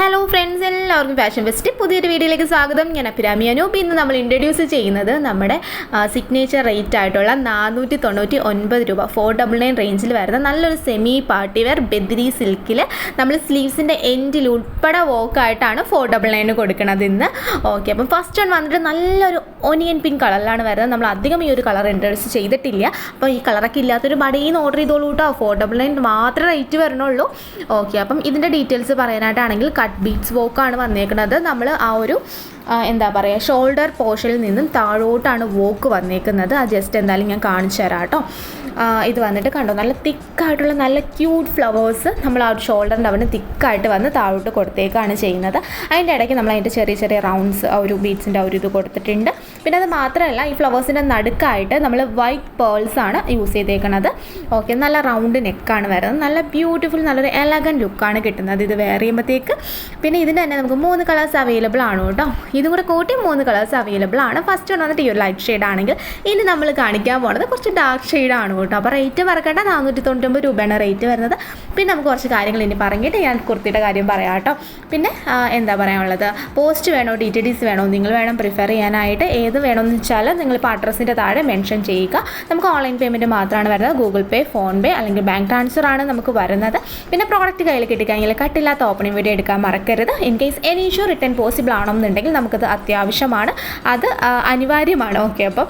Hello friends, എല്ലാവർക്കും fashion fest പുതിയൊരു വീഡിയോയിലേക്ക് സ്വാഗതം. ഞാൻ അഭിരാമി അനൂപ്. ഇന്ന് നമ്മൾ ഇൻട്രൊഡ്യൂസ് ചെയ്യുന്നത് നമ്മുടെ സിഗ്നേച്ചർ റേറ്റ് ആയിട്ടുള്ള 499 രൂപ 499 റേഞ്ചിൽ വരുന്ന നല്ലൊരു സെമി പാർട്ടി വെയർ ബെദ്രി സിൽക്കിൽ നമ്മൾ സ്ലീവ്സിൻ്റെ എൻഡിൽ ഉൾപ്പെടെ വോക്കായിട്ടാണ് 499 കൊടുക്കുന്നത് ഇന്ന്. ഓക്കെ, അപ്പം ഫസ്റ്റ് വൺ വന്നിട്ട് നല്ലൊരു ഒനിയൻ പിങ്ക് കളറിലാണ് വരുന്നത്. നമ്മൾ അധികം ഈ ഒരു കളർ ഇൻട്രൊഡ്യൂസ് ചെയ്തിട്ടില്ല. അപ്പോൾ ഈ കളറൊക്കെ ഇല്ലാത്തൊരു ബടിയിൽ നിന്ന് ഓർഡർ ചെയ്തോളൂ കേട്ടോ. 499 മാത്രമേ റേറ്റ് വരണുള്ളൂ. ഓക്കെ, അപ്പം ഇതിൻ്റെ ഡീറ്റെയിൽസ് പറയാനായിട്ടാണെങ്കിൽ കട്ട് ബീഡ്സ് വോക്കാണ് വന്നേക്കുന്നത്. നമ്മൾ ആ ഒരു എന്താ പറയുക, ഷോൾഡർ പോർഷനിൽ നിന്നും താഴോട്ടാണ് വോക്ക് വന്നേക്കുന്നത്. അത് ജസ്റ്റ് എന്തായാലും ഞാൻ കാണിച്ചു തരാം കേട്ടോ. ഇത് വന്നിട്ട് കണ്ടോ, നല്ല തിക്കായിട്ടുള്ള നല്ല ക്യൂട്ട് ഫ്ലവേഴ്സ് നമ്മൾ ആ ഷോൾഡറിൻ്റെ അവിടെ തിക്കായിട്ട് വന്ന് താഴോട്ട് കൊടുത്തേക്കാണ് ചെയ്യുന്നത്. അതിൻ്റെ ഇടയ്ക്ക് നമ്മൾ അതിൻ്റെ ചെറിയ ചെറിയ റൗണ്ട്സ് ആ ഒരു ബീഡ്സിൻ്റെ ഒരു ഇത് കൊടുത്തിട്ടുണ്ട്. പിന്നെ അത് മാത്രമല്ല, ഈ ഫ്ലവേഴ്സിൻ്റെ നടുക്കായിട്ട് നമ്മൾ വൈറ്റ് പേൾസ് ആണ് യൂസ് ചെയ്തേക്കുന്നത്. ഓക്കെ, നല്ല റൗണ്ട് നെക്കാണ് വരുന്നത്. നല്ല ബ്യൂട്ടിഫുൾ, നല്ലൊരു എലഗൻറ്റ് ലുക്കാണ് കിട്ടുന്നത് ഇത് വെയർ ചെയ്യുമ്പോഴത്തേക്ക്. പിന്നെ ഇതിൻ്റെ തന്നെ നമുക്ക് 3 കളേഴ്സ് അവൈലബിൾ ആണ് കേട്ടോ. ഇതും കൂടെ കൂട്ടി 3 കളേഴ്സ് അവൈലബിൾ ആണ്. ഫസ്റ്റ് വൺ വന്നിട്ട് ഈ ഒരു ലൈറ്റ് ഷെയ്ഡ് ആണെങ്കിൽ ഇനി നമ്മൾ കാണിക്കാൻ പോകുന്നത് കുറച്ച് ഡാർക്ക് ഷെയ്ഡാണ് കേട്ടോ. അപ്പോൾ റേറ്റ് മറക്കേണ്ട, 499 രൂപയാണ് റേറ്റ് വരുന്നത്. പിന്നെ നമുക്ക് കുറച്ച് കാര്യങ്ങൾ ഇനി പറഞ്ഞിട്ട് ഞാൻ കുർത്തിയുടെ കാര്യം പറയാം കേട്ടോ. പിന്നെ എന്താ പറയാനുള്ളത്, പോസ്റ്റ് വേണോ DTDs വേണോ, നിങ്ങൾ വേണം പ്രിഫർ ചെയ്യാനായിട്ട്. ഏത് വേണമെന്ന് വെച്ചാൽ നിങ്ങളിപ്പോൾ അഡ്രസ്സിൻ്റെ താഴെ മെൻഷൻ ചെയ്യുക. നമുക്ക് ഓൺലൈൻ പേയ്മെൻറ്റ് മാത്രമാണ് വരുന്നത്. ഗൂഗിൾ പേ, ഫോൺ പേ അല്ലെങ്കിൽ ബാങ്ക് ട്രാൻസ്ഫർ ആണ് നമുക്ക് വരുന്നത്. പിന്നെ പ്രോഡക്റ്റ് കയ്യിൽ കിട്ടിക്കഴിഞ്ഞാൽ കട്ടില്ലാത്ത ഓപ്പണിംഗ് വീഡിയോ എടുക്കാൻ മറക്കരുത്. In case any issue return possible ആണെന്നുണ്ടെങ്കിൽ നമുക്കത് അത്യാവശ്യമാണ്, അത് അനിവാര്യമാണ്. ഓക്കെ, അപ്പം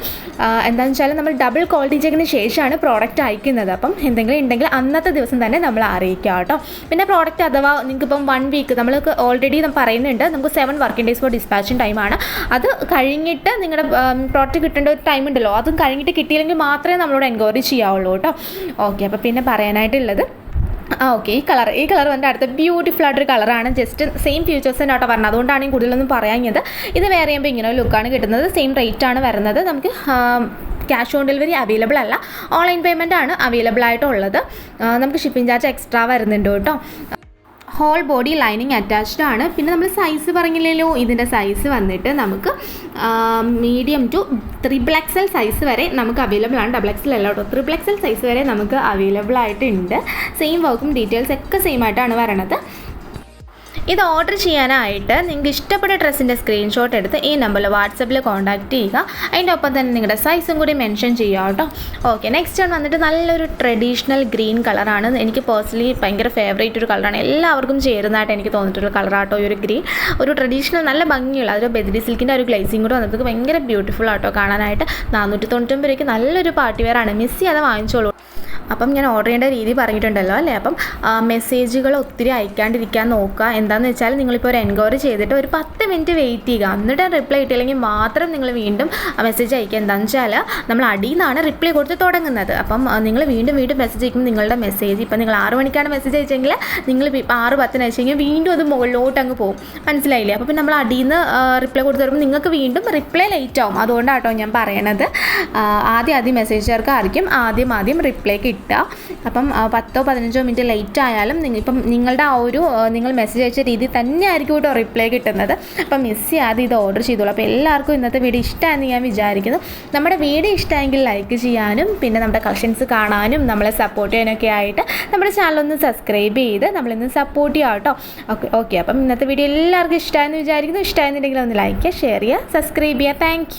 എന്താണെന്ന് വെച്ചാൽ നമ്മൾ ഡബിൾ ക്വാളിറ്റി ചെക്കിന് ശേഷമാണ് പ്രോഡക്റ്റ് അയക്കുന്നത്. അപ്പം എന്തെങ്കിലും ഉണ്ടെങ്കിൽ അന്നത്തെ ദിവസം തന്നെ നമ്മൾ അറിയിക്കാം കേട്ടോ. പിന്നെ പ്രോഡക്റ്റ് അഥവാ നിങ്ങൾക്കിപ്പം 1 വീക്ക് നമ്മൾക്ക് ഓൾറെഡി പറയുന്നുണ്ട്, നമുക്ക് 7 വർക്കിംഗ് ഡേയ്സ് ഫോർ ഡിസ്പാച്ചിങ് ടൈമാണ്. അത് കഴിഞ്ഞിട്ട് നിങ്ങളുടെ പ്രോഡക്റ്റ് കിട്ടേണ്ട ഒരു ടൈം ഉണ്ടല്ലോ, അതും കഴിഞ്ഞിട്ട് കിട്ടിയില്ലെങ്കിൽ മാത്രമേ നമ്മളോട് എൻക്വയറി ചെയ്യാവുള്ളൂ കേട്ടോ. ഓക്കെ, അപ്പോൾ പിന്നെ പറയാനായിട്ടുള്ളത് ഓക്കെ, ഈ കളർ വന്നിട്ട് അടുത്ത ബ്യൂട്ടിഫുൾ ആയിട്ടൊരു കളറാണ്. ജസ്റ്റ് സെയിം ഫീച്ചേഴ്സ് തന്നെ കേട്ടോ പറഞ്ഞത്, അതുകൊണ്ടാണ് ഈ കൂടുതലൊന്നും പറയാഞ്ഞത്. ഇത് വേറെ ചെയ്യുമ്പോൾ ഇങ്ങനെ ഒരു ലുക്കാണ് കിട്ടുന്നത്. സെയിം റേറ്റ് ആണ് വരുന്നത്. നമുക്ക് ക്യാഷ് ഓൺ ഡെലിവറി അവൈലബിൾ അല്ല, ഓൺലൈൻ പേയ്മെൻ്റ് ആണ് അവൈലബിൾ ആയിട്ടുള്ളത്. നമുക്ക് ഷിപ്പിംഗ് ചാർജ് എക്സ്ട്രാ വരുന്നുണ്ട് കേട്ടോ. ഹോൾ ബോഡി ലൈനിങ് അറ്റാച്ച്ഡ് ആണ്. പിന്നെ നമ്മൾ സൈസ് പറഞ്ഞില്ലല്ലോ, ഇതിൻ്റെ സൈസ് വന്നിട്ട് നമുക്ക് മീഡിയം ടു XXL സൈസ് വരെ നമുക്ക് അവൈലബിൾ ആണ്. XXL അല്ല കേട്ടോ, XXL സൈസ് വരെ നമുക്ക് അവൈലബിൾ ആയിട്ടുണ്ട്. സെയിം വർക്കും ഡീറ്റെയിൽസ് ഒക്കെ സെയിം ആയിട്ടാണ് വരണത്. ഇത് ഓർഡർ ചെയ്യാനായിട്ട് നിങ്ങൾക്ക് ഇഷ്ടപ്പെട്ട ഡ്രസ്സിൻ്റെ സ്ക്രീൻഷോട്ട് എടുത്ത് ഈ നമ്പറിൽ വാട്സപ്പിൽ കോൺടാക്റ്റ് ചെയ്യുക. അതിൻ്റെ ഒപ്പം തന്നെ നിങ്ങളുടെ സൈസും കൂടി മെൻഷൻ ചെയ്യുക കേട്ടോ. ഓക്കെ, നെക്സ്റ്റ് ആണ് വന്നിട്ട് നല്ലൊരു ട്രഡീഷണൽ ഗ്രീൻ കളറാണ്. എനിക്ക് പേഴ്സണലി ഭയങ്കര ഫേവറേറ്റ് ഒരു കളറാണ്. എല്ലാവർക്കും ചേരുന്നതായിട്ട് എനിക്ക് തോന്നിയിട്ടുള്ള കളറാട്ടോ ഈ ഒരു ഗ്രീൻ. ഒരു ട്രഡീഷണൽ നല്ല ഭംഗിയുള്ള അതൊരു ബെദ്രി സിൽക്കിൻ്റെ ഒരു ഗ്ലേസിങ് കൂടെ വന്നിട്ട് ഭയങ്കര ബ്യൂട്ടിഫുൾ ആട്ടോ കാണാനായിട്ട്. 499 രൂപയ്ക്ക് നല്ലൊരു പാർട്ടി വെയർ ആണ്. മിസ് ചെയ്യാതെ വാങ്ങിച്ചോളൂ. അപ്പം ഞാൻ ഓർഡർ ചെയ്യേണ്ട രീതി പറഞ്ഞിട്ടുണ്ടല്ലോ അല്ലേ. അപ്പം മെസ്സേജുകൾ ഒത്തിരി അയക്കാണ്ടിരിക്കാൻ നോക്കുക. എന്താണെന്ന് വെച്ചാൽ നിങ്ങളിപ്പോൾ ഒരു എൻക്വയറി ചെയ്തിട്ട് ഒരു 10 മിനിറ്റ് വെയിറ്റ് ചെയ്യുക. എന്നിട്ട് റിപ്ലൈ കിട്ടിയില്ലെങ്കിൽ മാത്രം നിങ്ങൾ വീണ്ടും മെസ്സേജ് അയക്കുക. എന്താണെന്ന് വെച്ചാൽ നമ്മൾ അടിയിൽ നിന്നാണ് റിപ്ലൈ കൊടുത്ത് തുടങ്ങുന്നത്. അപ്പം നിങ്ങൾ വീണ്ടും മെസ്സേജ് അയക്കുമ്പോൾ നിങ്ങളുടെ മെസ്സേജ് ഇപ്പം നിങ്ങൾ 6 മണിക്കാണ് മെസ്സേജ് അയച്ചെങ്കിൽ നിങ്ങൾ 6:10 അയച്ചെങ്കിൽ വീണ്ടും അത് മുകളിലോട്ട് അങ്ങ് പോകും. മനസ്സിലായില്ലേ? അപ്പം നമ്മൾ അടിയിൽ നിന്ന് റിപ്ലൈ കൊടുത്ത് വരുമ്പോൾ നിങ്ങൾക്ക് വീണ്ടും റിപ്ലൈ ലേറ്റ് ആവും. അതുകൊണ്ടാട്ടോ ഞാൻ പറയണത്. ആദ്യം മെസ്സേജുകാർക്ക് ആദ്യം റിപ്ലൈ കിട്ടും. അപ്പം 10-15 മിനിറ്റ് ലേറ്റ് ആയാലും ഇപ്പം നിങ്ങളുടെ ആ ഒരു നിങ്ങൾ മെസ്സേജ് അയച്ച രീതി തന്നെ ആയിരിക്കും കേട്ടോ റിപ്ലൈ കിട്ടുന്നത്. അപ്പം മിസ് ചെയ്യാതെ ഇത് ഓർഡർ ചെയ്തോളൂ. അപ്പോൾ എല്ലാവർക്കും ഇന്നത്തെ വീഡിയോ ഇഷ്ടമായെന്ന് ഞാൻ വിചാരിക്കുന്നു. നമ്മുടെ വീഡിയോ ഇഷ്ടമെങ്കിൽ ലൈക്ക് ചെയ്യാനും പിന്നെ നമ്മുടെ കളക്ഷൻസ് കാണാനും നമ്മളെ സപ്പോർട്ട് ചെയ്യാനൊക്കെ ആയിട്ട് നമ്മുടെ ചാനലൊന്ന് സബ്സ്ക്രൈബ് ചെയ്ത് നമ്മളിന്ന് സപ്പോർട്ട് ചെയ്യാം കേട്ടോ. ഓക്കെ, അപ്പം ഇന്നത്തെ വീഡിയോ എല്ലാവർക്കും ഇഷ്ടമായെന്ന് വിചാരിക്കുന്നു. ഇഷ്ടമായെന്നുണ്ടെങ്കിൽ ഒന്ന് ലൈക്ക് ചെയ്യുക, ഷെയർ ചെയ്യുക, സബ്സ്ക്രൈബ് ചെയ്യുക. താങ്ക്